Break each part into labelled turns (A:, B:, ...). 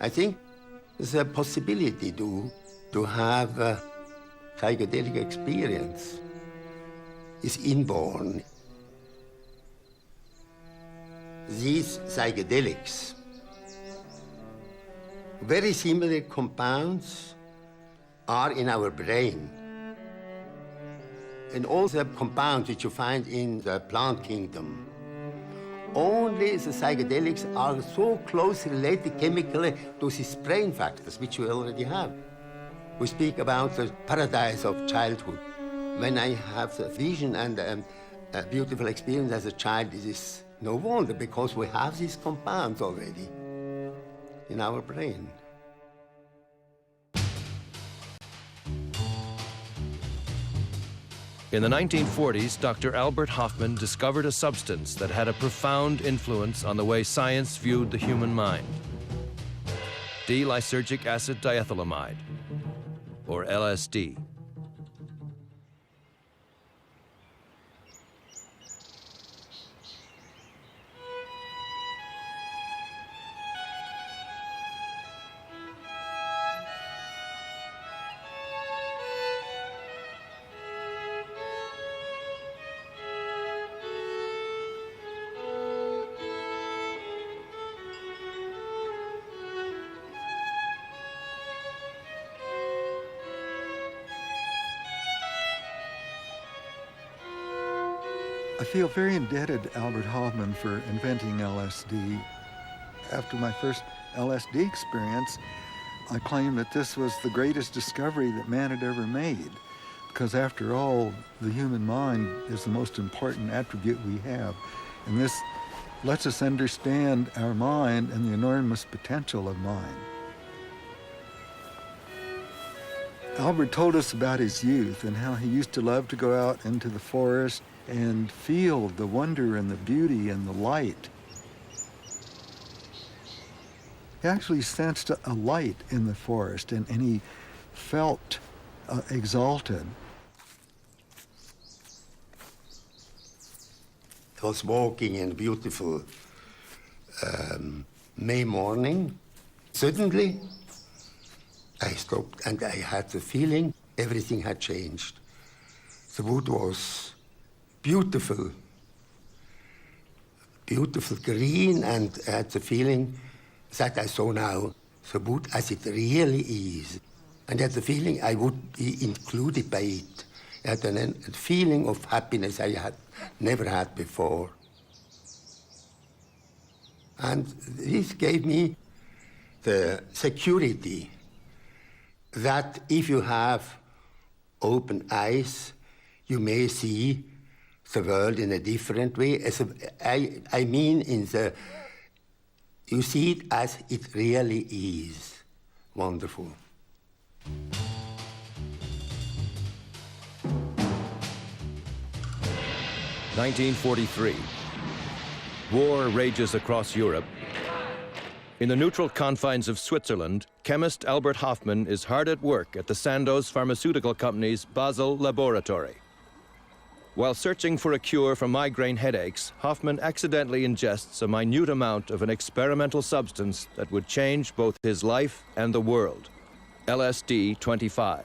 A: I think there's a possibility to have a psychedelic experience is inborn. These psychedelics, very similar compounds are in our brain. And all the compounds which you find in the plant kingdom, only the psychedelics are so closely related chemically to these brain factors, which we already have. We speak about the paradise of childhood. When I have the vision and a beautiful experience as a child, it is no wonder, because we have these compounds already in our brain.
B: In the 1940s, Dr. Albert Hofmann discovered a substance that had a profound influence on the way science viewed the human mind. D-lysergic acid diethylamide, or LSD.
C: I feel very indebted to Albert Hofmann for inventing LSD. After my first LSD experience, I claimed that this was the greatest discovery that man had ever made, because after all, the human mind is the most important attribute we have, and this lets us understand our mind and the enormous potential of mind. Albert told us about his youth and how he used to love to go out into the forest and feel the wonder and the beauty and the light. He actually sensed a light in the forest, and he felt exalted.
A: I was walking in a beautiful May morning. Suddenly, I stopped and I had the feeling everything had changed. The wood was beautiful, beautiful green, and I had the feeling that I saw now the wood as it really is. And I had the feeling I would be included by it. I had a feeling of happiness I had never had before. And this gave me the security that if you have open eyes, you may see the world in a different way. I mean, you see it as it really is. Wonderful.
B: 1943. War rages across Europe. In the neutral confines of Switzerland, chemist Albert Hofmann is hard at work at the Sandoz Pharmaceutical Company's Basel laboratory. While searching for a cure for migraine headaches, Hofmann accidentally ingests a minute amount of an experimental substance that would change both his life and the world, LSD-25.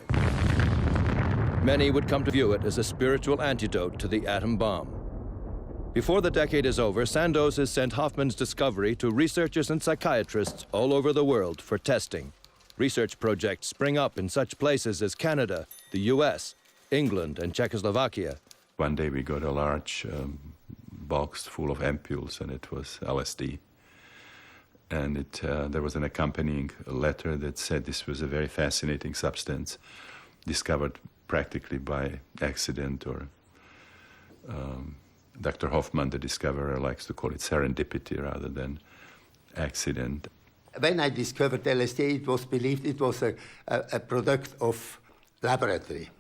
B: Many would come to view it as a spiritual antidote to the atom bomb. Before the decade is over, Sandoz has sent Hofmann's discovery to researchers and psychiatrists all over the world for testing. Research projects spring up in such places as Canada, the US, England, and Czechoslovakia.
D: One day we got a large box full of ampules, and it was LSD. And there was an accompanying letter that said this was a very fascinating substance, discovered practically by accident, or Dr. Hofmann, the discoverer, likes to call it serendipity rather than accident.
A: When I discovered LSD, it was believed it was a product of laboratory.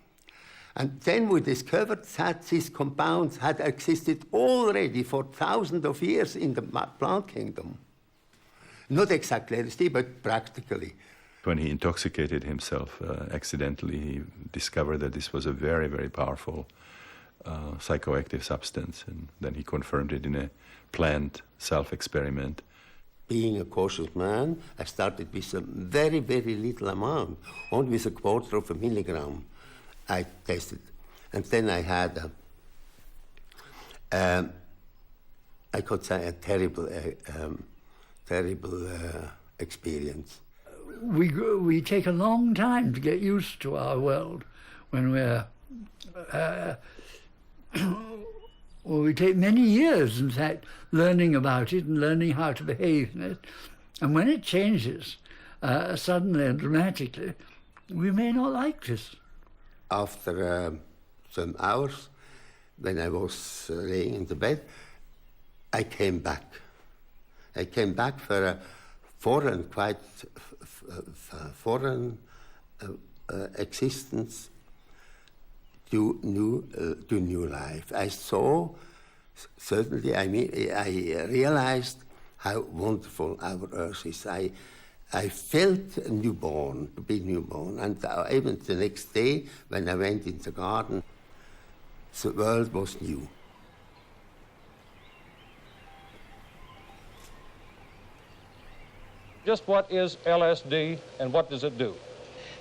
A: And then we discovered that these compounds had existed already for thousands of years in the plant kingdom. Not exactly LSD, but practically.
D: When he intoxicated himself accidentally, he discovered that this was a very, very powerful psychoactive substance, and then he confirmed it in a planned self-experiment.
A: Being a cautious man, I started with a very, very little amount, only with a quarter of a milligram I tested. And then I had I could say a terrible experience.
E: We take a long time to get used to our world when we're... well, we take many years, in fact, learning about it and learning how to behave in it. And when it changes suddenly and dramatically, we may not like this.
A: After some hours, when I was laying in the bed, I came back. I came back for a foreign, quite foreign existence to new life. I saw, certainly, I realized how wonderful our Earth is. I felt newborn, to be newborn, and even the next day, when I went in the garden, the world was new.
F: Just what is LSD and what does it do?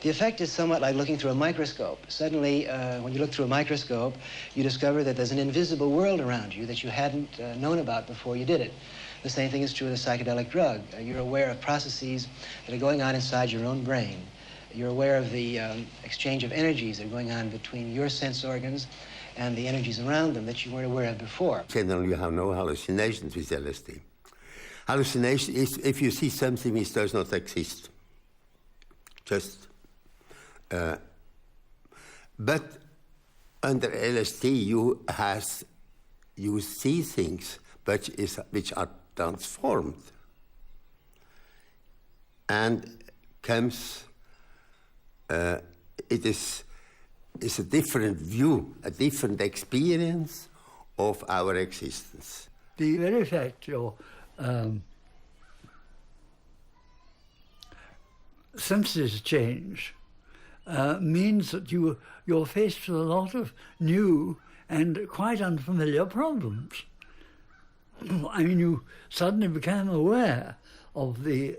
G: The effect is somewhat like looking through a microscope. Suddenly, when you look through a microscope, you discover that there's an invisible world around you that you hadn't known about before you did it. The same thing is true with a psychedelic drug. You're aware of processes that are going on inside your own brain. You're aware of the exchange of energies that are going on between your sense organs and the energies around them that you weren't aware of before.
A: Generally, you have no hallucinations with LSD. Hallucination is if you see something which does not exist. Just. But under LSD, you see things which are transformed, and comes. It is a different view, a different experience of our existence.
E: The very fact your senses change means that you're faced with a lot of new and quite unfamiliar problems. I mean, you suddenly become aware of the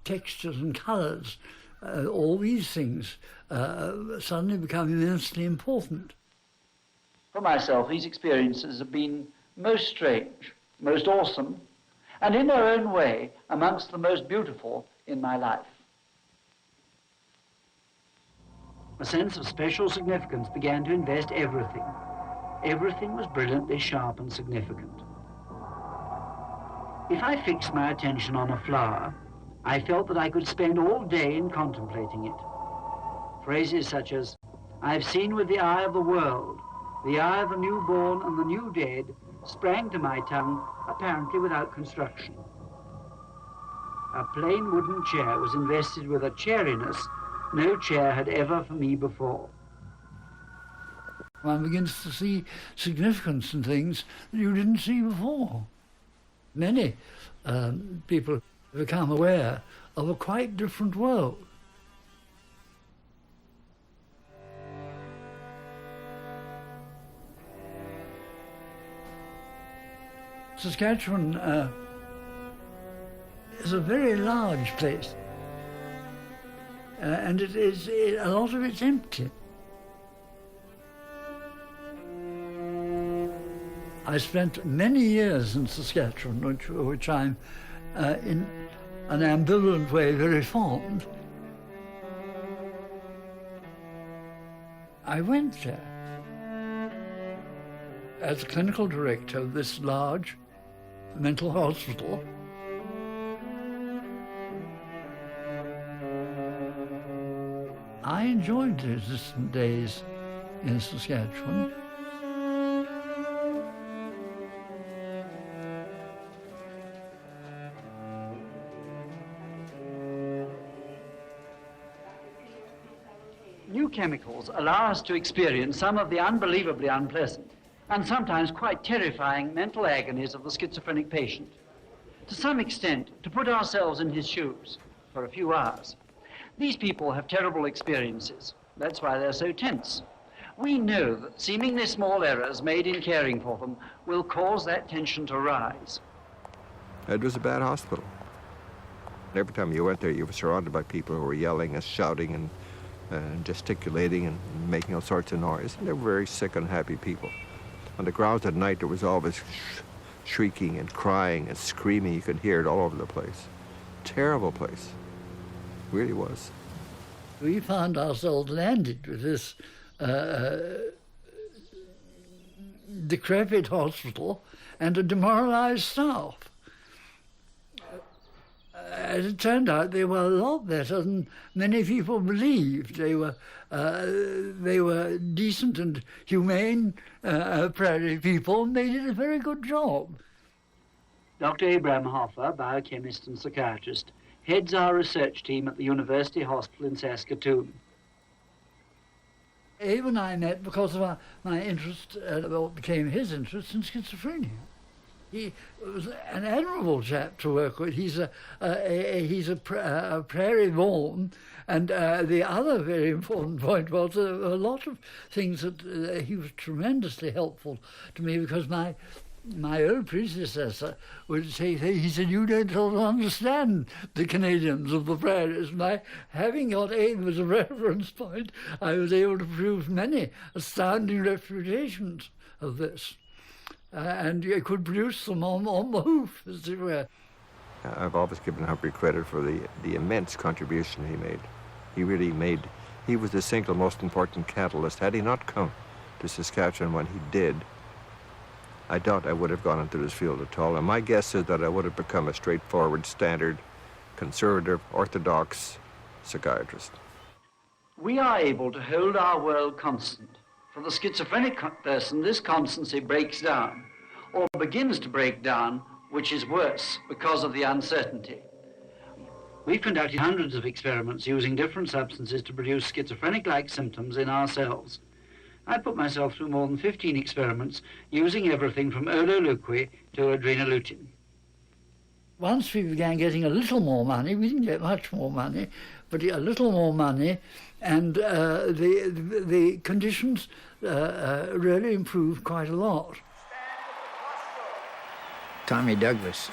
E: textures and colours. All these things suddenly become immensely important.
H: For myself, these experiences have been most strange, most awesome, and in their own way, amongst the most beautiful in my life. A sense of special significance began to invest everything. Everything was brilliantly sharp and significant. If I fixed my attention on a flower, I felt that I could spend all day in contemplating it. Phrases such as, "I've seen with the eye of the world," "the eye of the newborn and the new dead," sprang to my tongue, apparently without construction. A plain wooden chair was invested with a chairiness no chair had ever for me before.
E: One begins to see significance in things that you didn't see before. Many people become aware of a quite different world. Saskatchewan is a very large place, and a lot of it's empty. I spent many years in Saskatchewan, which I'm in an ambivalent way very fond. I went there as clinical director of this large mental hospital. I enjoyed the distant days in Saskatchewan.
H: New chemicals allow us to experience some of the unbelievably unpleasant and sometimes quite terrifying mental agonies of the schizophrenic patient. To some extent, to put ourselves in his shoes for a few hours. These people have terrible experiences. That's why they're so tense. We know that seemingly small errors made in caring for them will cause that tension to rise.
I: It was a bad hospital. Every time you went there, you were surrounded by people who were yelling and shouting and gesticulating and making all sorts of noise. And they were very sick, unhappy people. On the grounds at night, there was always shrieking and crying and screaming. You could hear it all over the place. Terrible place. It really was.
E: We found ourselves landed with this decrepit hospital and a demoralized staff. As it turned out, they were a lot better than many people believed. They were decent and humane prairie people, and they did a very good job.
H: Dr. Abraham Hoffer, biochemist and psychiatrist, heads our research team at the University Hospital in Saskatoon.
E: Abe and I met because of my interest, what became his interest in schizophrenia. He was an admirable chap to work with. He's a prairie born, and the other very important point was a lot of things that he was tremendously helpful to me, because my old predecessor would say, he said, you don't sort of understand the Canadians of the prairies. And having got Abe as a reference point, I was able to produce many astounding refutations of this. And you could produce them on the hoof, as it were.
I: I've always given Humphrey credit for the immense contribution he made. He was the single most important catalyst. Had he not come to Saskatchewan when he did, I doubt I would have gone into this field at all. And my guess is that I would have become a straightforward, standard, conservative, orthodox psychiatrist.
H: We are able to hold our world constant. For the schizophrenic person, this constancy breaks down, or begins to break down, which is worse because of the uncertainty. We've conducted hundreds of experiments using different substances to produce schizophrenic-like symptoms in ourselves. I put myself through more than 15 experiments using everything from ololuqui to adrenalutin.
E: Once we began getting a little more money, we didn't get much more money, but a little more money, and the conditions really improved quite a lot.
J: Tommy Douglas,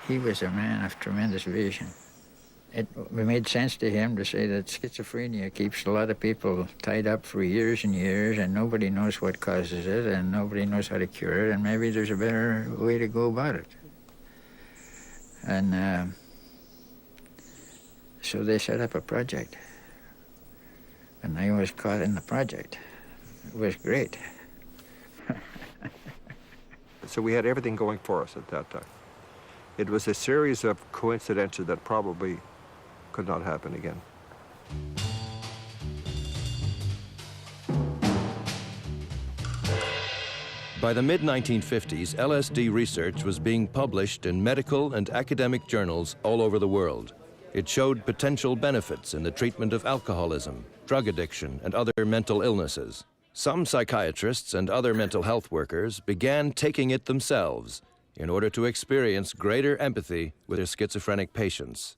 J: he was a man of tremendous vision. It made sense to him to say that schizophrenia keeps a lot of people tied up for years and years, and nobody knows what causes it, and nobody knows how to cure it, and maybe there's a better way to go about it. And so they set up a project, and I was caught in the project. It was great.
I: So we had everything going for us at that time. It was a series of coincidences that probably could not happen again.
B: By the mid-1950s, LSD research was being published in medical and academic journals all over the world. It showed potential benefits in the treatment of alcoholism, drug addiction, and other mental illnesses. Some psychiatrists and other mental health workers began taking it themselves in order to experience greater empathy with their schizophrenic patients.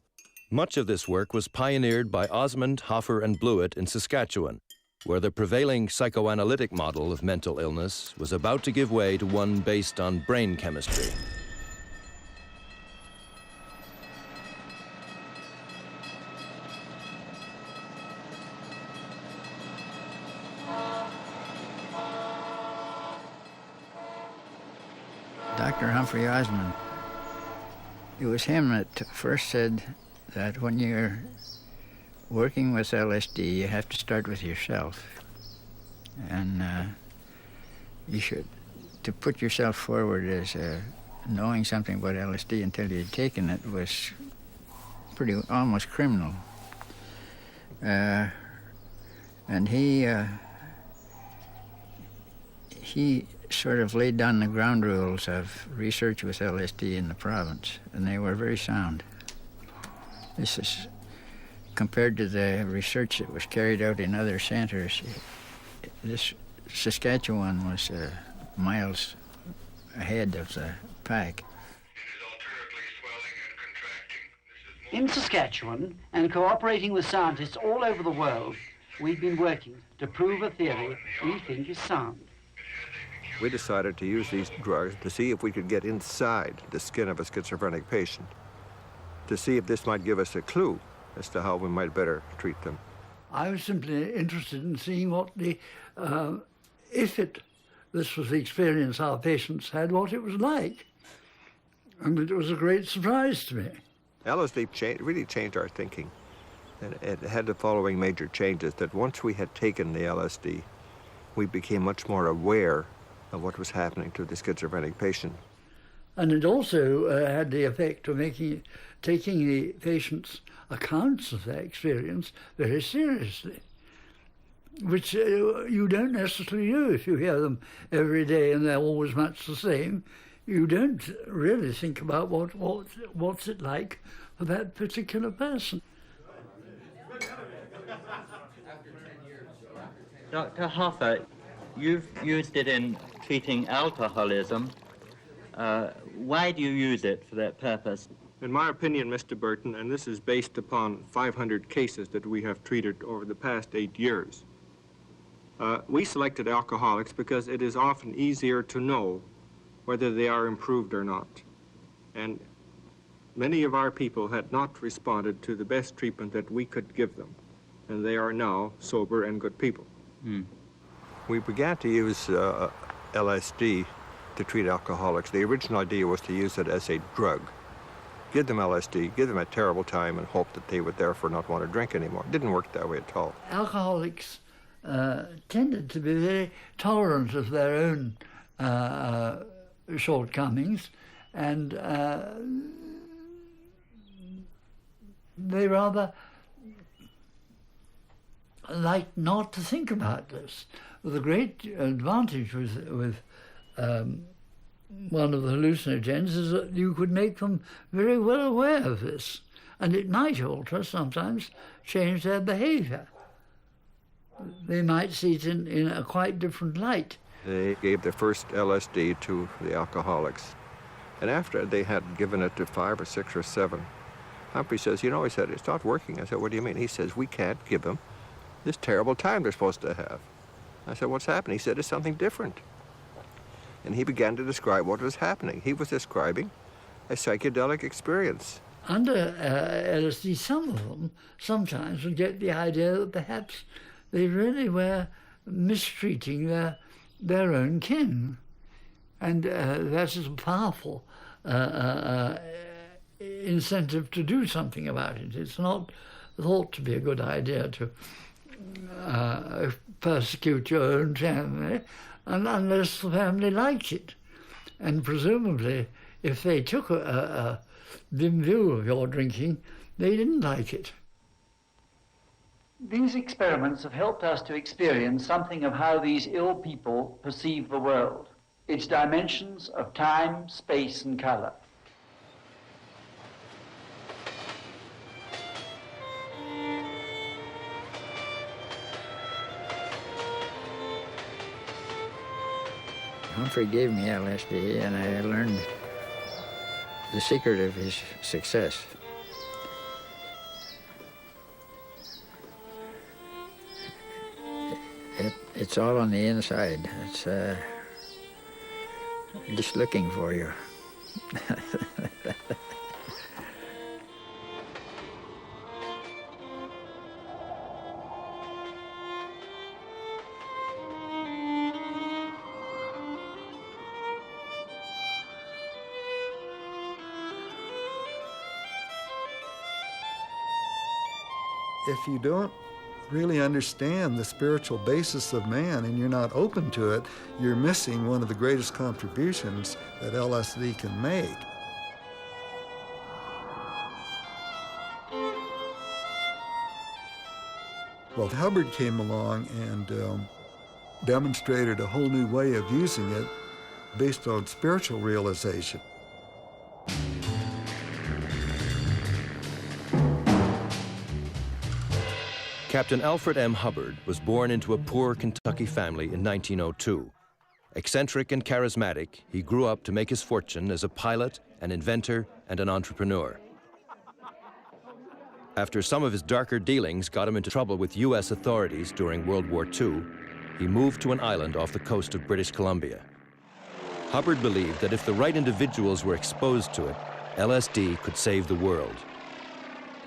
B: Much of this work was pioneered by Osmond, Hoffer, and Blewett in Saskatchewan, where the prevailing psychoanalytic model of mental illness was about to give way to one based on brain chemistry.
J: Dr. Humphrey Osmond, it was him that first said that when you're working with LSD, you have to start with yourself. And you should, to put yourself forward as knowing something about LSD until you'd taken it was pretty, almost criminal. And he sort of laid down the ground rules of research with LSD in the province, and they were very sound. This is compared to the research that was carried out in other centers. This Saskatchewan was miles ahead of the pack.
H: In Saskatchewan, and cooperating with scientists all over the world, we've been working to prove a theory we think is sound.
I: We decided to use these drugs to see if we could get inside the skin of a schizophrenic patient to see if this might give us a clue as to how we might better treat them.
E: I was simply interested in seeing what the, this was the experience our patients had, what it was like. And it was a great surprise to me.
I: LSD really changed our thinking. And it had the following major changes, that once we had taken the LSD, we became much more aware of what was happening to the schizophrenic patient.
E: And it also had the effect of taking the patient's accounts of their experience very seriously, which you don't necessarily do if you hear them every day and they're always much the same. You don't really think about what's it like for that particular person.
K: Dr. Hoffer, you've used it in treating alcoholism. Why do you use it for that purpose?
I: In my opinion, Mr. Burton, and this is based upon 500 cases that we have treated over the past 8 years, we selected alcoholics because it is often easier to know whether they are improved or not. And many of our people had not responded to the best treatment that we could give them, and they are now sober and good people. We began to use LSD to treat alcoholics. The original idea was to use it as a drug. Give them LSD, give them a terrible time, and hope that they would therefore not want to drink anymore. It didn't work that way at all.
E: Alcoholics tended to be very tolerant of their own shortcomings, and they rather liked not to think about this. The great advantage with one of the hallucinogens is that you could make them very well aware of this, and it might alter, sometimes change their behavior. They might see it in a quite different light.
I: They gave the first LSD to the alcoholics, and after they had given it to 5 or 6 or 7, Humphrey says, he said, it's not working. I said, what do you mean? He says, we can't give them this terrible time they're supposed to have. I said, what's happening? He said, it's something different. And he began to describe what was happening. He was describing a psychedelic experience.
E: Under LSD, some of them sometimes would get the idea that perhaps they really were mistreating their own kin. And that is a powerful incentive to do something about it. It's not thought to be a good idea to persecute your own family unless the family liked it. And presumably, if they took a dim view of your drinking, they didn't like it.
H: These experiments have helped us to experience something of how these ill people perceive the world, its dimensions of time, space, and color.
J: Humphrey gave me LSD, and I learned the secret of his success. It's all on the inside. It's just looking for you.
C: If you don't really understand the spiritual basis of man and you're not open to it, you're missing one of the greatest contributions that LSD can make. Well, Hubbard came along and demonstrated a whole new way of using it based on spiritual realization.
B: Captain Alfred M. Hubbard was born into a poor Kentucky family in 1902. Eccentric and charismatic, he grew up to make his fortune as a pilot, an inventor, and an entrepreneur. After some of his darker dealings got him into trouble with U.S. authorities during World War II, he moved to an island off the coast of British Columbia. Hubbard believed that if the right individuals were exposed to it, LSD could save the world.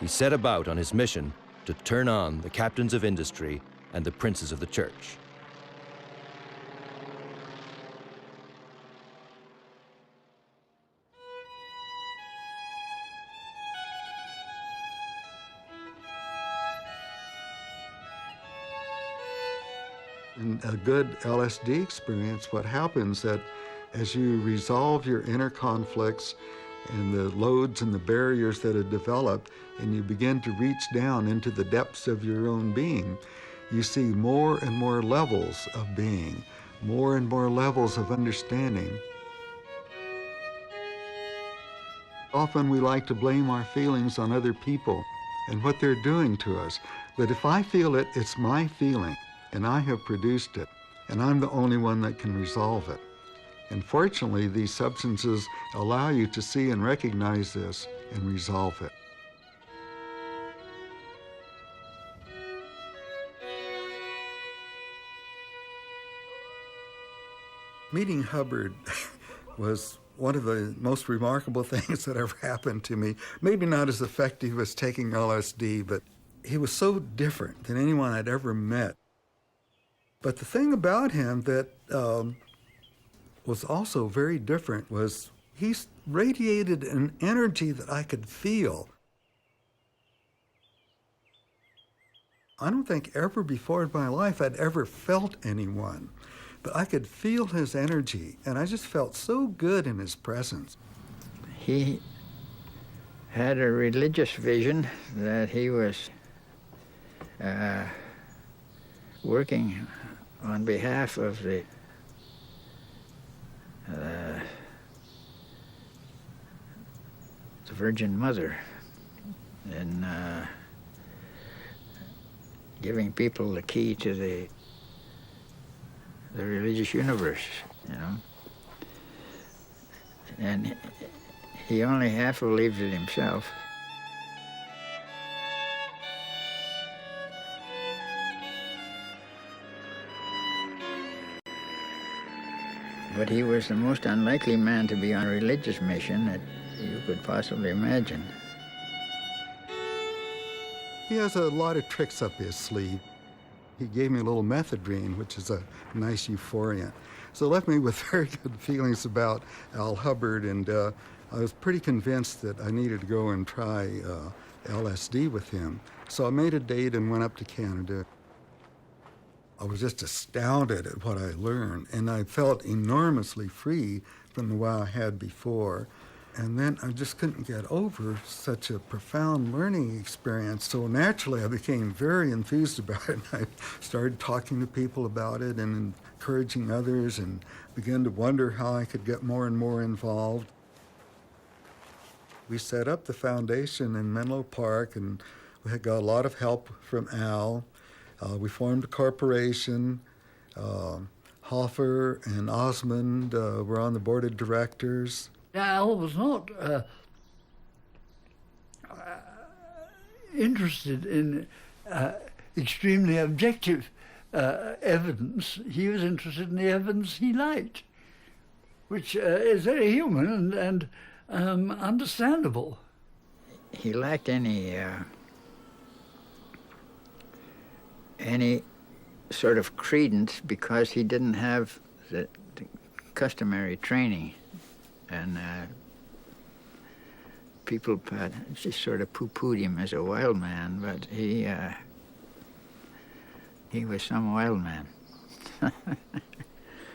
B: he set about on his mission to turn on the captains of industry and the princes of the church.
C: In a good LSD experience, what happens that as you resolve your inner conflicts and the loads and the barriers that have developed, and you begin to reach down into the depths of your own being, you see more and more levels of being, more and more levels of understanding. Often we like to blame our feelings on other people and what they're doing to us. But if I feel it, it's my feeling, and I have produced it, and I'm the only one that can resolve it. And fortunately, these substances allow you to see and recognize this and resolve it. Meeting Hubbard was one of the most remarkable things that ever happened to me. Maybe not as effective as taking LSD, but he was so different than anyone I'd ever met. But the thing about him that was also very different was he radiated an energy that I could feel. I don't think ever before in my life I'd ever felt anyone, but I could feel his energy, and I just felt so good in his presence.
J: He had a religious vision that he was working on behalf of the Virgin Mother and giving people the key to the religious universe, you know. And he only half believed it himself. But he was the most unlikely man to be on a religious mission that you could possibly imagine.
C: He has a lot of tricks up his sleeve. He gave me a little methadone, which is a nice euphoria. So it left me with very good feelings about Al Hubbard, and I was pretty convinced that I needed to go and try LSD with him. So I made a date and went up to Canada. I was just astounded at what I learned, and I felt enormously free from the way I had before. And then I just couldn't get over such a profound learning experience. So naturally, I became very enthused about it. I started talking to people about it and encouraging others, and began to wonder how I could get more and more involved. We set up the foundation in Menlo Park, and we had got a lot of help from Al. We formed a corporation. Hoffer and Osmond were on the board of directors.
E: Al was not interested in extremely objective evidence. He was interested in the evidence he liked, which is very human and understandable.
J: He lacked any sort of credence because he didn't have the customary training. And people just sort of poo-pooed him as a wild man, but he was some wild man.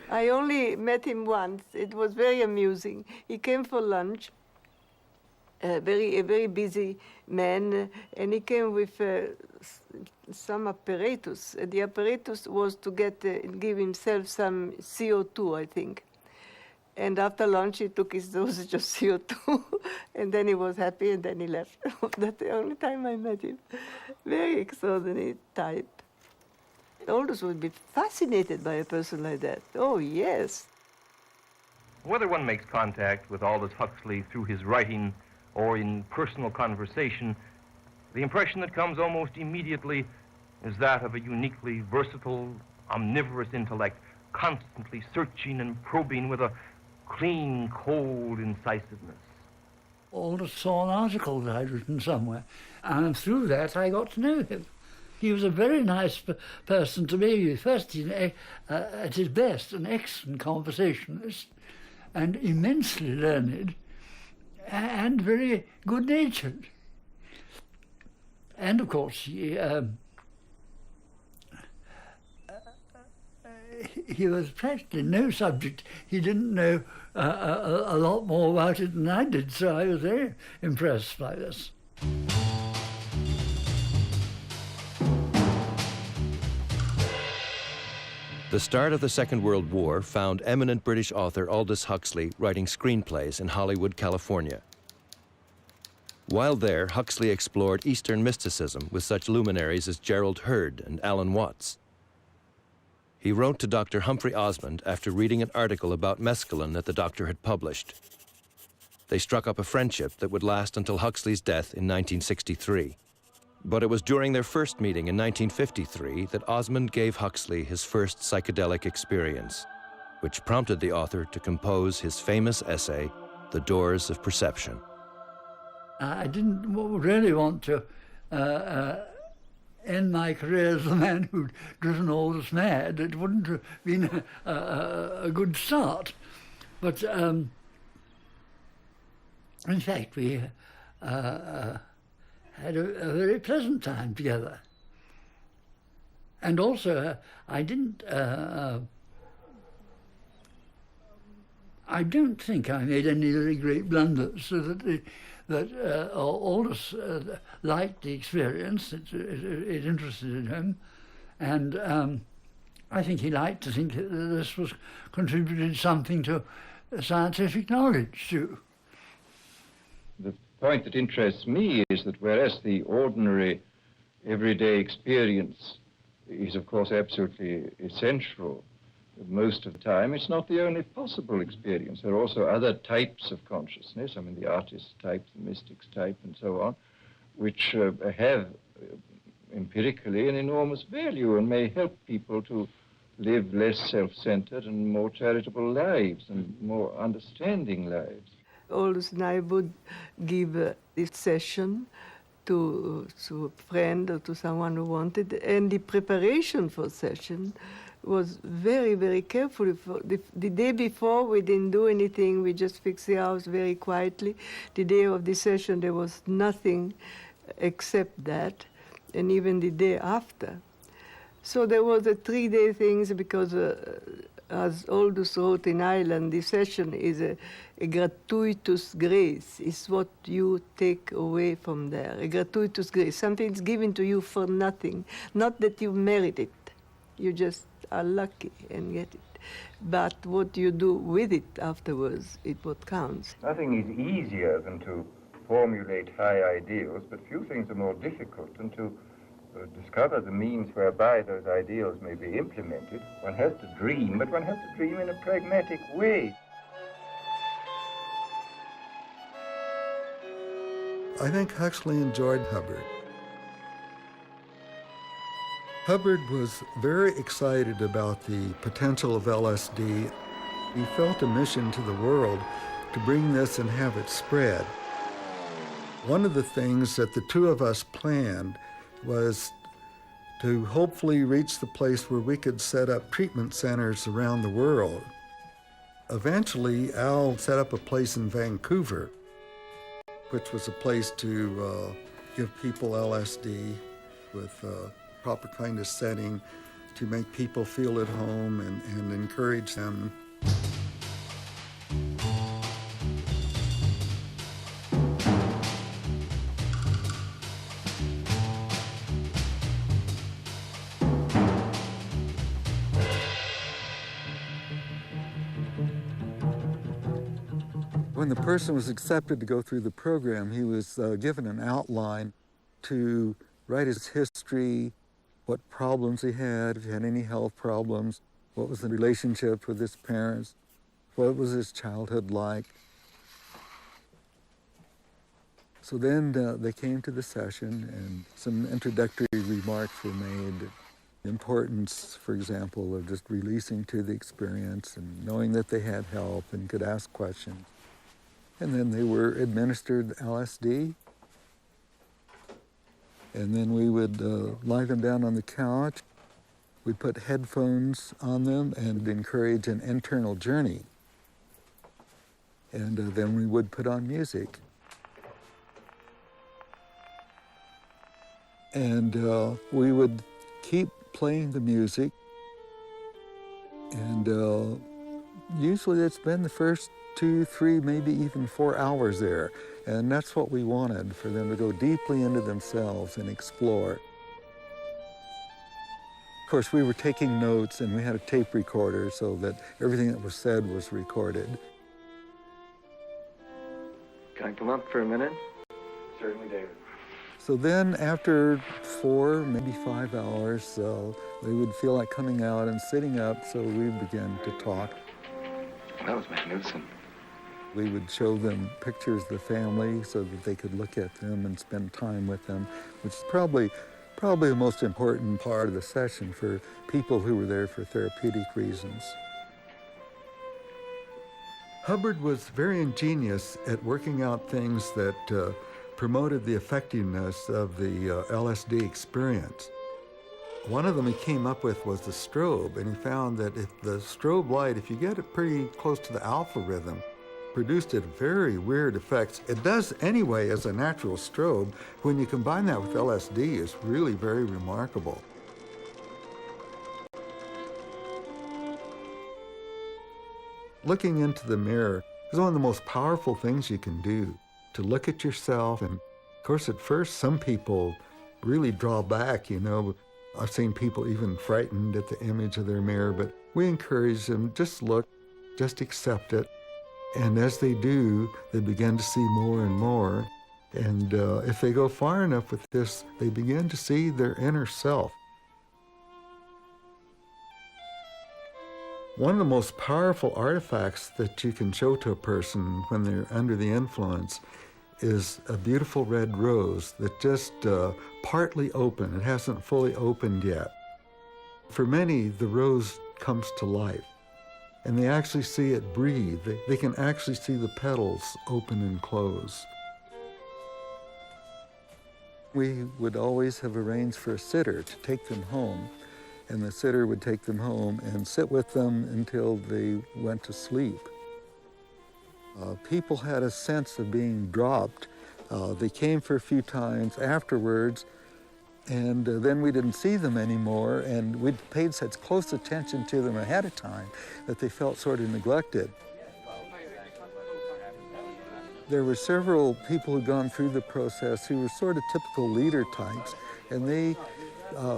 L: I only met him once. It was very amusing. He came for lunch, a very busy man, and he came with some apparatus. The apparatus was to give himself some CO2, I think. And after lunch, he took his dosage of CO2, and then he was happy, and then he left. That's the only time I met him. Very extraordinary type. All those would be fascinated by a person like that. Oh, yes.
F: Whether one makes contact with Aldous Huxley through his writing or in personal conversation, the impression that comes almost immediately is that of a uniquely versatile, omnivorous intellect, constantly searching and probing with a clean, cold incisiveness.
E: Aldous saw an article that I'd written somewhere, and through that I got to know him. He was a very nice person to me. First, at his best, an excellent conversationalist, and immensely learned, and very good-natured. And of course, he was practically no subject. He didn't know a lot more about it than I did, so I was very impressed by this.
B: The start of the Second World War found eminent British author Aldous Huxley writing screenplays in Hollywood, California. While there, Huxley explored Eastern mysticism with such luminaries as Gerald Heard and Alan Watts. He wrote to Dr. Humphrey Osmond after reading an article about mescaline that the doctor had published. They struck up a friendship that would last until Huxley's death in 1963. But it was during their first meeting in 1953 that Osmond gave Huxley his first psychedelic experience, which prompted the author to compose his famous essay, The Doors of Perception.
E: I didn't really want to end my career as the man who'd driven Aldous mad. It wouldn't have been a good start. But in fact, we had a very pleasant time together. And also, I don't think I made any very great blunders, so that Aldous liked the experience. It interested him, and I think he liked to think that this was contributed something to scientific knowledge too.
M: The point that interests me is that whereas the ordinary everyday experience is of course absolutely essential most of the time, it's not the only possible experience. There are also other types of consciousness, I mean the artist type, the mystics type and so on, which have empirically an enormous value and may help people to live less self-centered and more charitable lives and more understanding lives.
L: Aldous and I would give this session to a friend or to someone who wanted, and the preparation for session was very, very careful. The day before, we didn't do anything. We just fixed the house very quietly. The day of the session, there was nothing except that, and even the day after. So there was a 3-day thing because, as Aldous wrote in Ireland, the session is a gratuitous grace. It's what you take away from there, a gratuitous grace. Something's given to you for nothing. Not that you merit it. You just are lucky and get it. But what you do with it afterwards is what counts.
M: Nothing is easier than to formulate high ideals, but few things are more difficult than to discover the means whereby those ideals may be implemented. One has to dream, but one has to dream in a pragmatic way.
C: I think Huxley enjoyed Hubbard. Hubbard was very excited about the potential of LSD. He felt a mission to the world to bring this and have it spread. One of the things that the two of us planned was to hopefully reach the place where we could set up treatment centers around the world. Eventually, Al set up a place in Vancouver, which was a place to give people LSD with a proper kind of setting to make people feel at home and encourage them. When the person was accepted to go through the program, he was given an outline to write his history, what problems he had, if he had any health problems, what was the relationship with his parents, what was his childhood like. So then they came to the session and some introductory remarks were made. The importance, for example, of just releasing to the experience and knowing that they had help and could ask questions. And then they were administered LSD. And then we would lie them down on the couch. We'd put headphones on them and encourage an internal journey. And then we would put on music. And we would keep playing the music. And usually it's been the first 2, 3, maybe even 4 hours there. And that's what we wanted, for them to go deeply into themselves and explore. Of course, we were taking notes, and we had a tape recorder so that everything that was said was recorded.
I: Can I come up for a minute? Certainly, David.
C: So then after 4, maybe 5 hours, they would feel like coming out and sitting up, so we began to talk.
I: That was magnificent.
C: We would show them pictures of the family so that they could look at them and spend time with them, which is probably the most important part of the session for people who were there for therapeutic reasons. Hubbard was very ingenious at working out things that promoted the effectiveness of the LSD experience. One of them he came up with was the strobe, and he found that if the strobe light, if you get it pretty close to the alpha rhythm, produced a very weird effects. It does anyway as a natural strobe. When you combine that with LSD, it's really very remarkable. Looking into the mirror is one of the most powerful things you can do, to look at yourself. And of course, at first, some people really draw back, you know. I've seen people even frightened at the image of their mirror, but we encourage them, just look, just accept it. And as they do, they begin to see more and more. And if they go far enough with this, they begin to see their inner self. One of the most powerful artifacts that you can show to a person when they're under the influence is a beautiful red rose that just partly open. It hasn't fully opened yet. For many, the rose comes to life, and they actually see it breathe. They can actually see the petals open and close. We would always have arranged for a sitter to take them home, and the sitter would take them home and sit with them until they went to sleep. People had a sense of being dropped. They came for a few times afterwards, and then we didn't see them anymore, and we'd paid such close attention to them ahead of time that they felt sort of neglected. There were several people who'd gone through the process who were sort of typical leader types, and they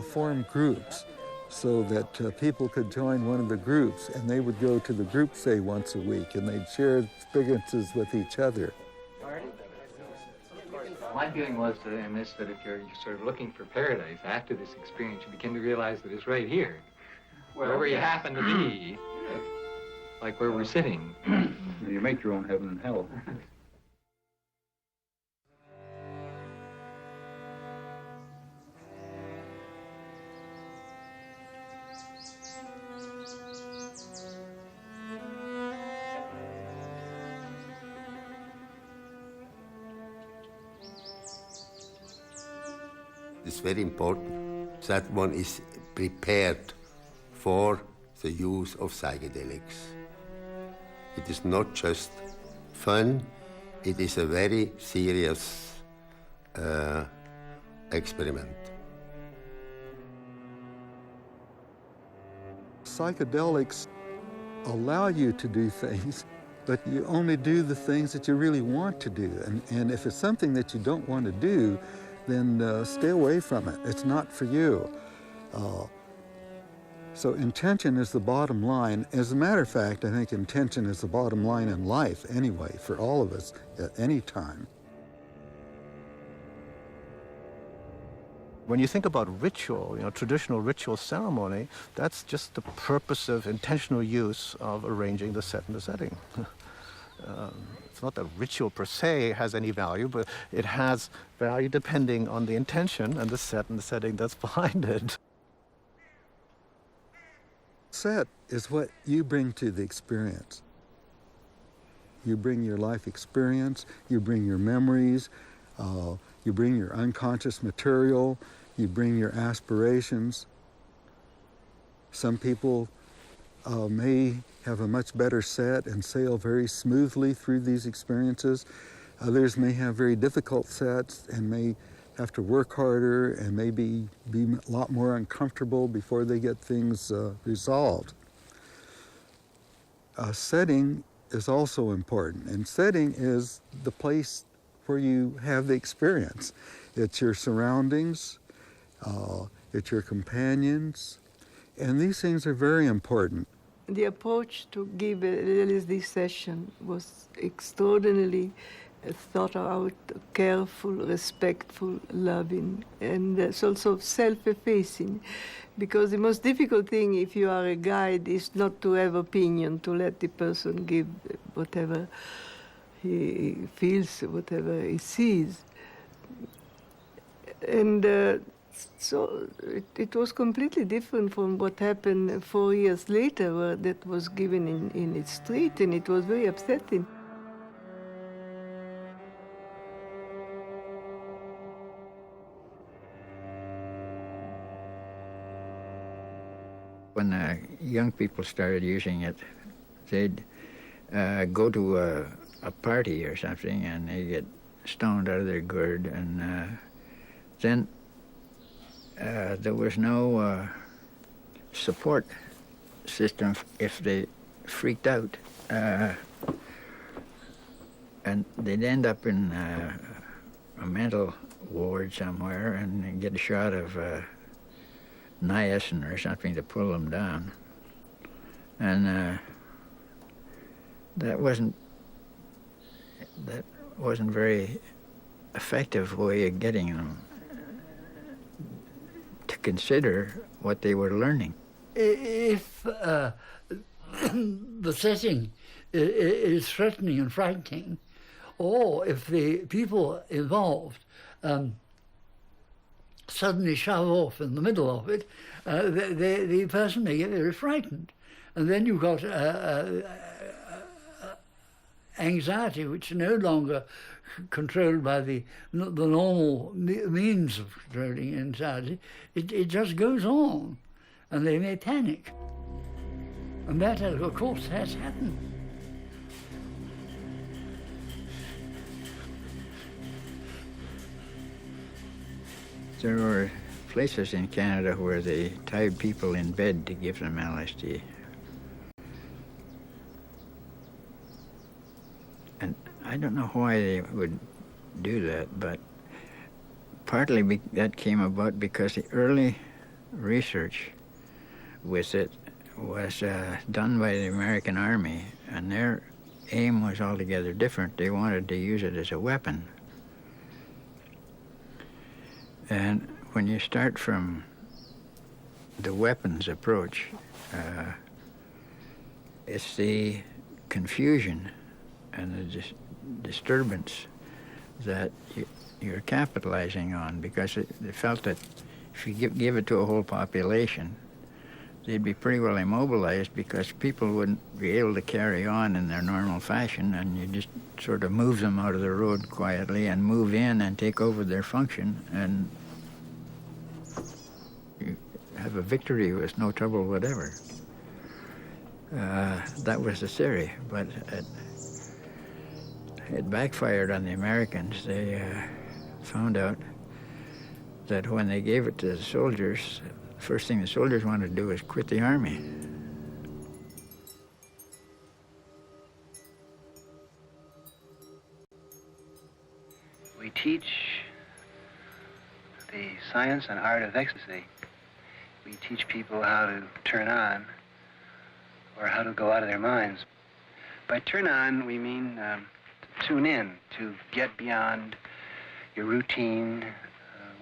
C: formed groups so that people could join one of the groups, and they would go to the group, say, once a week, and they'd share experiences with each other.
N: My feeling was in this that if you're sort of looking for paradise after this experience, you begin to realize that it's right here, wherever you happen to be, like where we're sitting.
M: You make your own heaven and hell.
A: It's very important that one is prepared for the use of psychedelics. It is not just fun, it is a very serious experiment.
C: Psychedelics allow you to do things, but you only do the things that you really want to do. And if it's something that you don't want to do, then stay away from it. It's not for you. So intention is the bottom line. As a matter of fact, I think intention is the bottom line in life anyway, for all of us at any time.
O: When you think about ritual, traditional ritual ceremony, that's just the purposive, intentional use of arranging the set and the setting. It's not that ritual per se has any value, but it has value depending on the intention and the set and the setting that's behind it.
C: Set is what you bring to the experience. You bring your life experience, you bring your memories, you bring your unconscious material, you bring your aspirations. Some people may have a much better set and sail very smoothly through these experiences. Others may have very difficult sets and may have to work harder and maybe be a lot more uncomfortable before they get things resolved. Setting is also important, and setting is the place where you have the experience. It's your surroundings, it's your companions, and these things are very important.
L: The approach to give an LSD session was extraordinarily thought out, careful, respectful, loving, and it's also self-effacing. Because the most difficult thing if you are a guide is not to have opinion, to let the person give whatever he feels, whatever he sees. And so it was completely different from what happened 4 years later, where that was given in its street, and it was very upsetting.
J: When young people started using it, they'd go to a party or something and they get stoned out of their gourd, and then there was no support system if they freaked out. And they'd end up in a mental ward somewhere and get a shot of niacin or something to pull them down. And that wasn't very effective way of getting them to consider what they were learning.
E: If the setting is threatening and frightening, or if the people involved suddenly shove off in the middle of it, the person may get very frightened. And then you've got anxiety, which is no longer controlled by the normal means of controlling anxiety. It just goes on, and they may panic. And that, of course, has happened.
J: There were places in Canada where they tied people in bed to give them LSD. And I don't know why they would do that, but partly that came about because the early research with it was done by the American Army, and their aim was altogether different. They wanted to use it as a weapon. And when you start from the weapons approach, it's the confusion and the disturbance that you're capitalizing on, because they felt that if you give it to a whole population, they'd be pretty well immobilized because people wouldn't be able to carry on in their normal fashion, and you just sort of move them out of the road quietly and move in and take over their function, and you have a victory with no trouble whatever. That was the theory, but it backfired on the Americans. They found out that when they gave it to the soldiers, the first thing the soldiers wanted to do was quit the army.
G: We teach the science and art of ecstasy. We teach people how to turn on or how to go out of their minds. By turn on, we mean to tune in, to get beyond your routine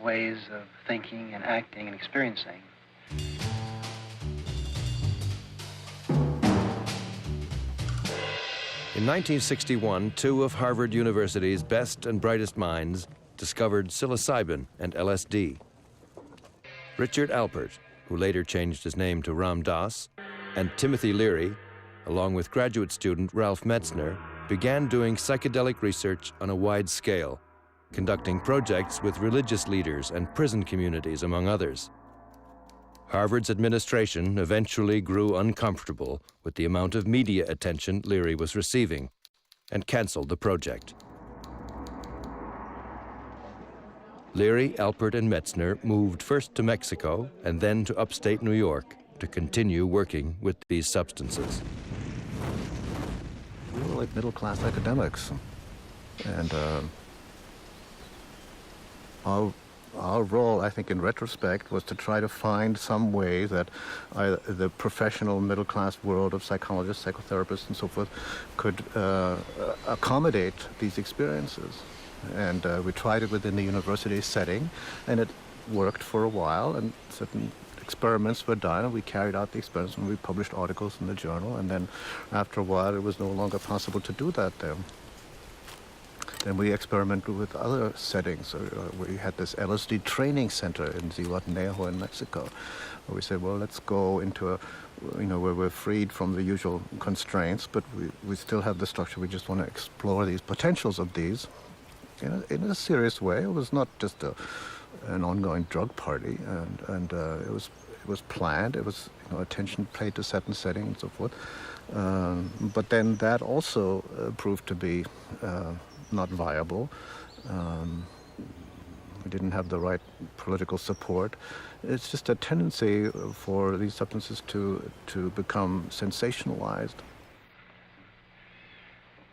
G: ways of thinking and acting and experiencing.
B: In 1961, two of Harvard University's best and brightest minds discovered psilocybin and LSD. Richard Alpert, who later changed his name to Ram Dass, and Timothy Leary, along with graduate student Ralph Metzner, began doing psychedelic research on a wide scale, conducting projects with religious leaders and prison communities, among others. Harvard's administration eventually grew uncomfortable with the amount of media attention Leary was receiving and canceled the project. Leary, Alpert, and Metzner moved first to Mexico and then to upstate New York to continue working with these substances.
O: We were like middle-class academics, and our role, I think, in retrospect, was to try to find some way that the professional middle-class world of psychologists, psychotherapists, and so forth could accommodate these experiences. And we tried it within the university setting, and it worked for a while, and certain experiments were done, and we carried out the experiments, and we published articles in the journal, and then after a while it was no longer possible to do that there. Then we experimented with other settings. We had this LSD training center in Zihuatanejo in Mexico, where we said, well, let's go into where we're freed from the usual constraints, but we still have the structure. We just want to explore these potentials of these in a serious way. It was not just an ongoing drug party, and it was planned. It was attention paid to certain settings and so forth. But then that also proved to be not viable. We didn't have the right political support. It's just a tendency for these substances to become sensationalized.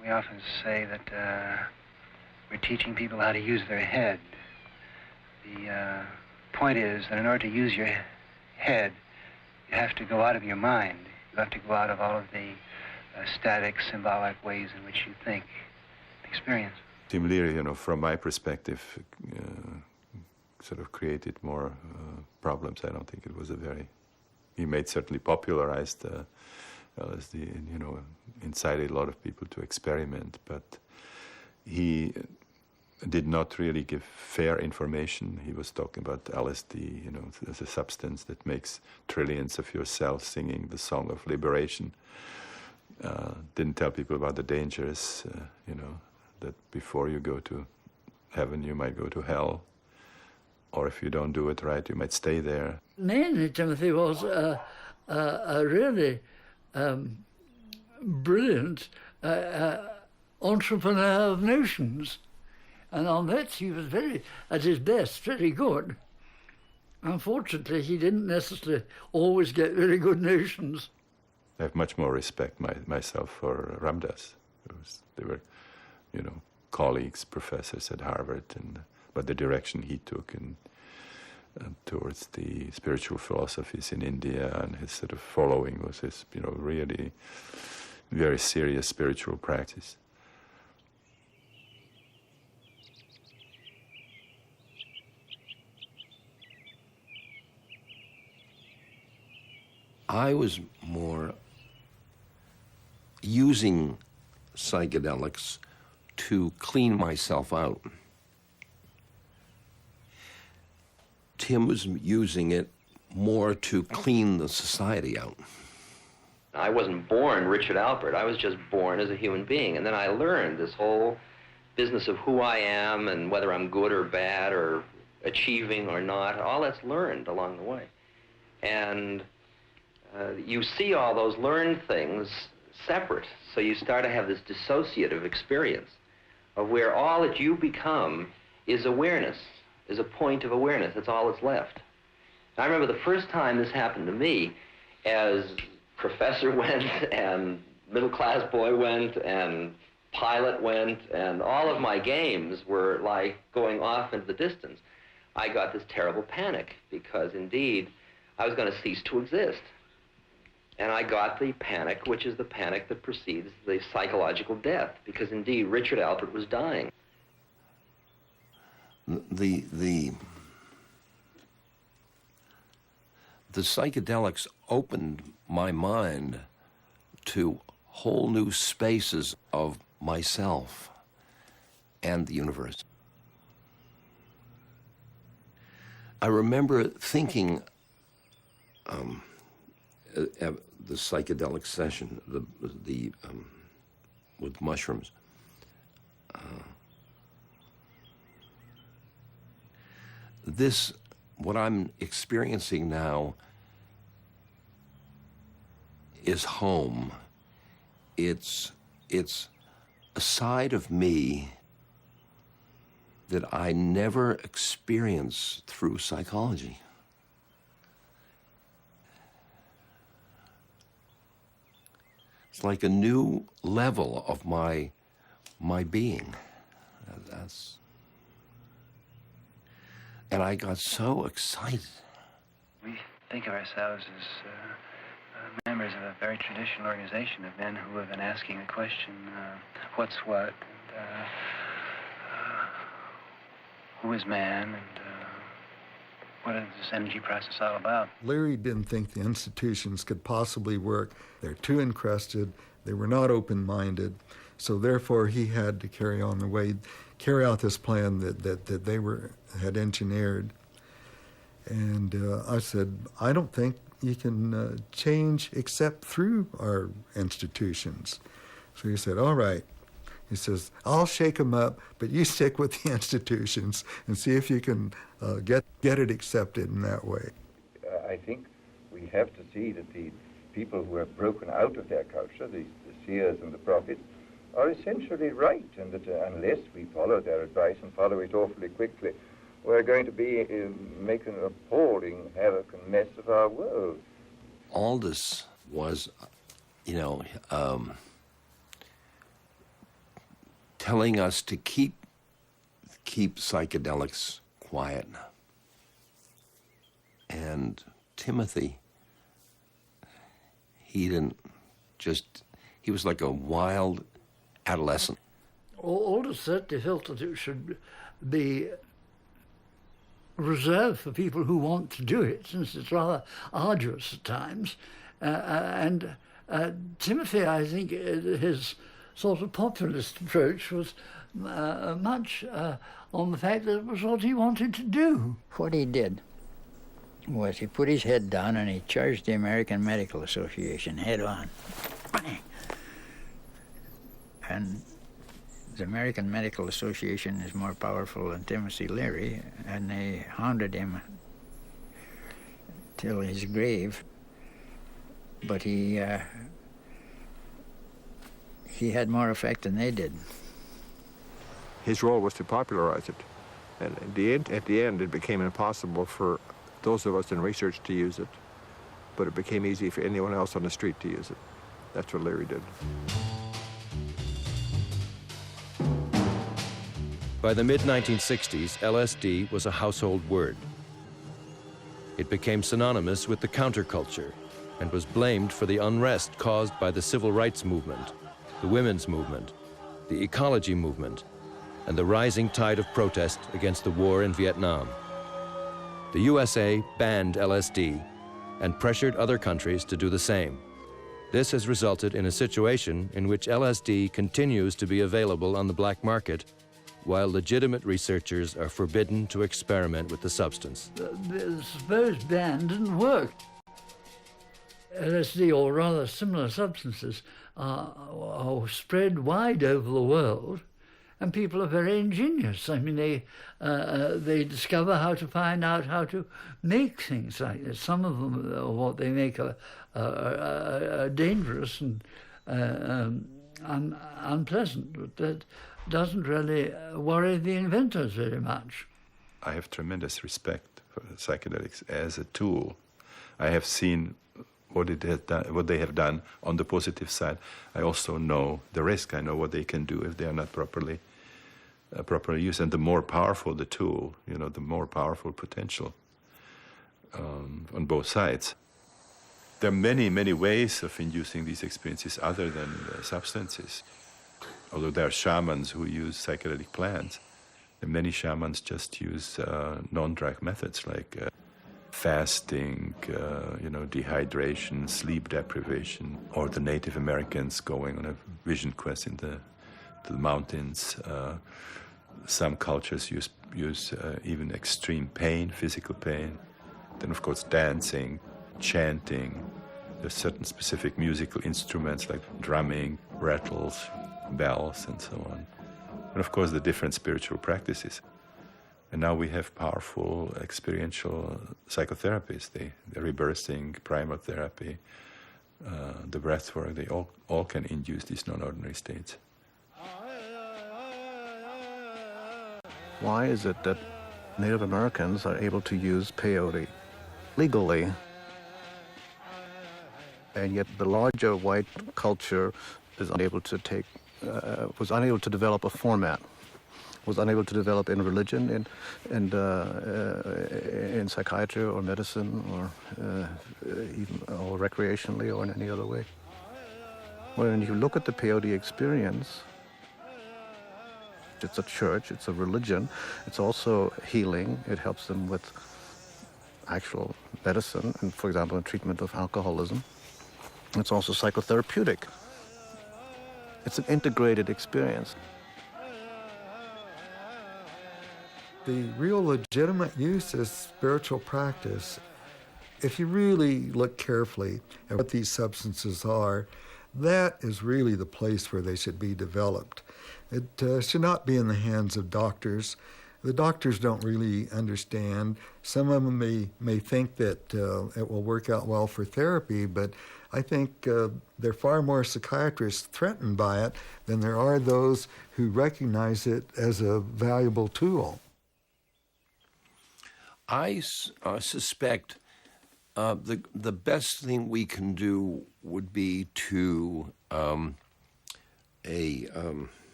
G: We often say that we're teaching people how to use their head. The point is that in order to use your head, you have to go out of your mind. You have to go out of all of the static, symbolic ways in which you think, experience.
D: Tim Leary, from my perspective, sort of created more problems. I don't think it was he certainly popularized LSD, incited a lot of people to experiment, but he did not really give fair information. He was talking about LSD, as a substance that makes trillions of your cells singing the song of liberation. Didn't tell people about the dangers, that before you go to heaven, you might go to hell. Or if you don't do it right, you might stay there.
E: Mainly, Timothy was a really brilliant entrepreneur of notions. And on that, he was at his best, very good. Unfortunately, he didn't necessarily always get very good notions.
D: I have much more respect myself for Ramdas. They were, colleagues, professors at Harvard, but the direction he took towards the spiritual philosophies in India and his sort of following was his, really very serious spiritual practice.
P: I was more using psychedelics to clean myself out. Tim was using it more to clean the society out.
Q: I wasn't born Richard Alpert. I was just born as a human being. And then I learned this whole business of who I am and whether I'm good or bad or achieving or not. All that's learned along the way. And you see all those learned things separate. So you start to have this dissociative experience of where all that you become is awareness, is a point of awareness. That's all that's left. I remember the first time this happened to me, as professor went and middle-class boy went and pilot went and all of my games were like going off into the distance. I got this terrible panic because indeed I was going to cease to exist. And I got the panic, which is the panic that precedes the psychological death, because indeed Richard Alpert was dying.
P: The psychedelics opened my mind to whole new spaces of myself and the universe. I remember thinking at the psychedelic session, with mushrooms. What I'm experiencing now is home. It's a side of me that I never experienced through psychology. It's like a new level of my being. And I got so excited.
R: We think of ourselves as members of a very traditional organization of men who have been asking the question, what's what, and who is man, and what is this energy process all about?
C: Larry didn't think the institutions could possibly work. They're too encrusted. They were not open-minded. So therefore, he had to carry out this plan that they had engineered. And I said, I don't think you can change except through our institutions. So he said, all right. He says, I'll shake them up, but you stick with the institutions and see if you can get it accepted in that way.
M: I think we have to see that the people who have broken out of their culture, the seers and the prophets, are essentially right, and that unless we follow their advice and follow it awfully quickly, we're going to be making an appalling havoc and mess of our world.
P: Aldous was, telling us to keep psychedelics quiet. And Timothy, he was like a wild adolescent.
E: Aldous certainly felt that it should be reserved for people who want to do it, since it's rather arduous at times. And Timothy, I think, his sort of populist approach was much on the fact that it was what he wanted to do.
J: What he did was he put his head down and he charged the American Medical Association head on. And the American Medical Association is more powerful than Timothy Leary, and they hounded him till his grave. But he had more effect than they did.
I: His role was to popularize it. And at the end, it became impossible for those of us in research to use it, but it became easy for anyone else on the street to use it. That's what Larry did.
B: By the mid-1960s, LSD was a household word. It became synonymous with the counterculture and was blamed for the unrest caused by the civil rights movement, the women's movement, the ecology movement, and the rising tide of protest against the war in Vietnam. The USA banned LSD and pressured other countries to do the same. This has resulted in a situation in which LSD continues to be available on the black market, while legitimate researchers are forbidden to experiment with the substance.
E: The supposed ban didn't work. LSD, or rather similar substances, are spread wide over the world, and people are very ingenious. I mean, they discover how to find out how to make things like this. Some of them, what they make, are dangerous and unpleasant, but that doesn't really worry the inventors very much.
D: I have tremendous respect for psychedelics as a tool. I have seen what they have done on the positive side. I also know the risk. I know what they can do if they are not properly used. And the more powerful the tool, the more powerful potential on both sides. There are many, many ways of inducing these experiences other than substances. Although there are shamans who use psychedelic plants, and many shamans just use non-drug methods like fasting, dehydration, sleep deprivation, or the Native Americans going on a vision quest to the mountains. Some cultures use even extreme pain, physical pain. Then, of course, dancing, chanting. There's certain specific musical instruments like drumming, rattles, bells and so on. And of course the different spiritual practices. And now we have powerful experiential psychotherapies, the rebirthing, primal therapy, the breathwork, they all can induce these non-ordinary states.
O: Why is it that Native Americans are able to use peyote legally, and yet the larger white culture is unable to was unable to develop a format, was unable to develop in religion, in psychiatry or medicine, or even or recreationally or in any other way? When you look at the peyote experience, it's a church, it's a religion, it's also healing. It helps them with actual medicine, and for example, in treatment of alcoholism. It's also psychotherapeutic. It's an integrated experience.
C: The real legitimate use is spiritual practice. If you really look carefully at what these substances are, that is really the place where they should be developed. It should not be in the hands of doctors. The doctors don't really understand. Some of them may think that it will work out well for therapy, but I think there are far more psychiatrists threatened by it than there are those who recognize it as a valuable tool.
P: I suspect the best thing we can do would be to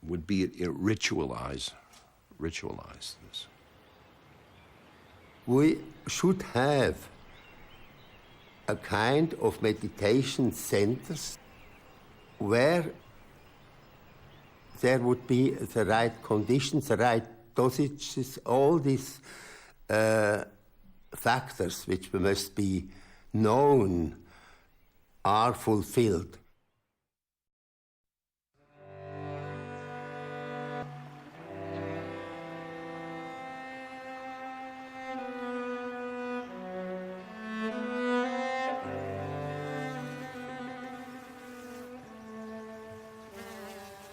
P: ritualize this.
A: We should have a kind of meditation centers where there would be the right conditions, the right dosages, all these factors which must be known are fulfilled.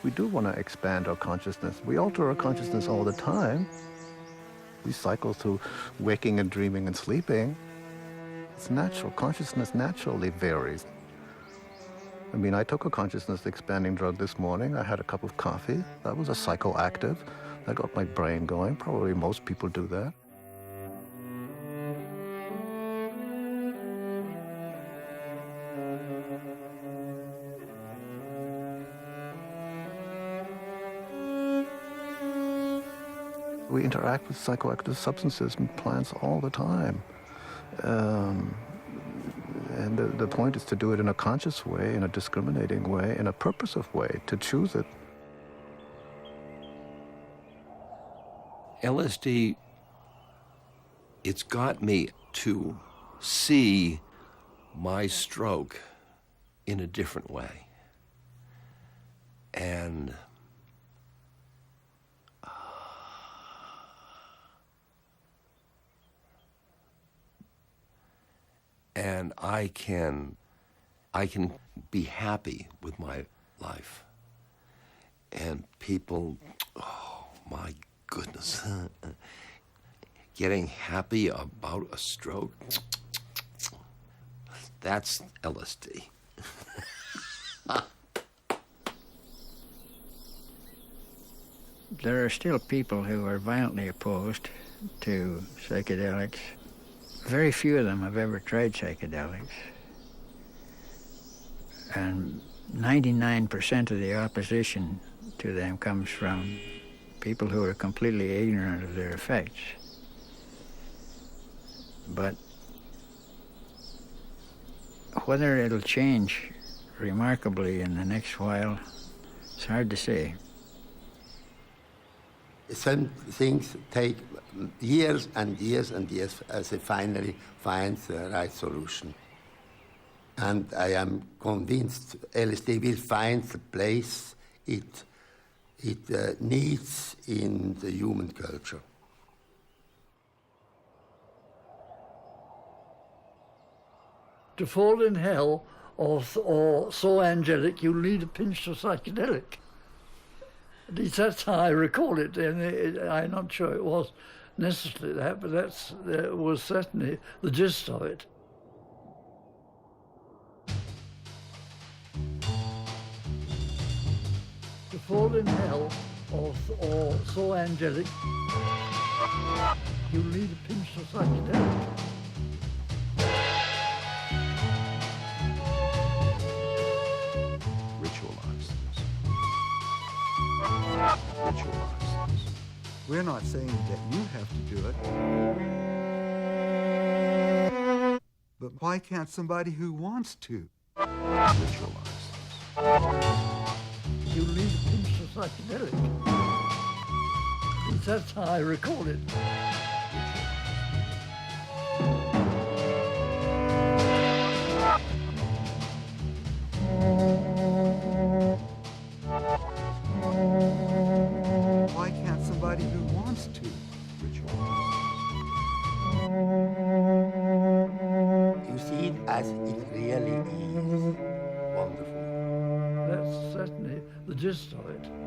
O: We do want to expand our consciousness. We alter our consciousness all the time. We cycle through waking and dreaming and sleeping. It's natural. Consciousness naturally varies. I mean, I took a consciousness-expanding drug this morning. I had a cup of coffee. That was a psychoactive. That got my brain going. Probably most people do that. We interact with psychoactive substances and plants all the time. And the point is to do it in a conscious way, in a discriminating way, in a purposive way, to choose it.
P: LSD, it's got me to see my stroke in a different way. And I can be happy with my life. And people, oh my goodness, getting happy about a stroke, that's LSD.
J: There are still people who are violently opposed to psychedelics. Very few of them have ever tried psychedelics. And 99% of the opposition to them comes from people who are completely ignorant of their effects. But whether it'll change remarkably in the next while, it's hard to say.
A: Some things take years and years and years as they finally find the right solution. And I am convinced LSD will find the place it needs in the human culture.
E: To fall in hell or so angelic you need a pinch of psychedelic. At least that's how I recall it, and I'm not sure it was necessarily that, but that was certainly the gist of it. To fall in hell or so angelic, you need a pinch of psychedelic.
P: Ritualize this. Ritualize this.
C: We're not saying that you have to do it. But why can't somebody who wants to?
P: Ritualize
E: You need a pinch of psychedelic. At least that's how I recall it.
C: Why can't somebody who wants to?
A: You see it as it really is. Wonderful.
E: That's certainly the gist of it.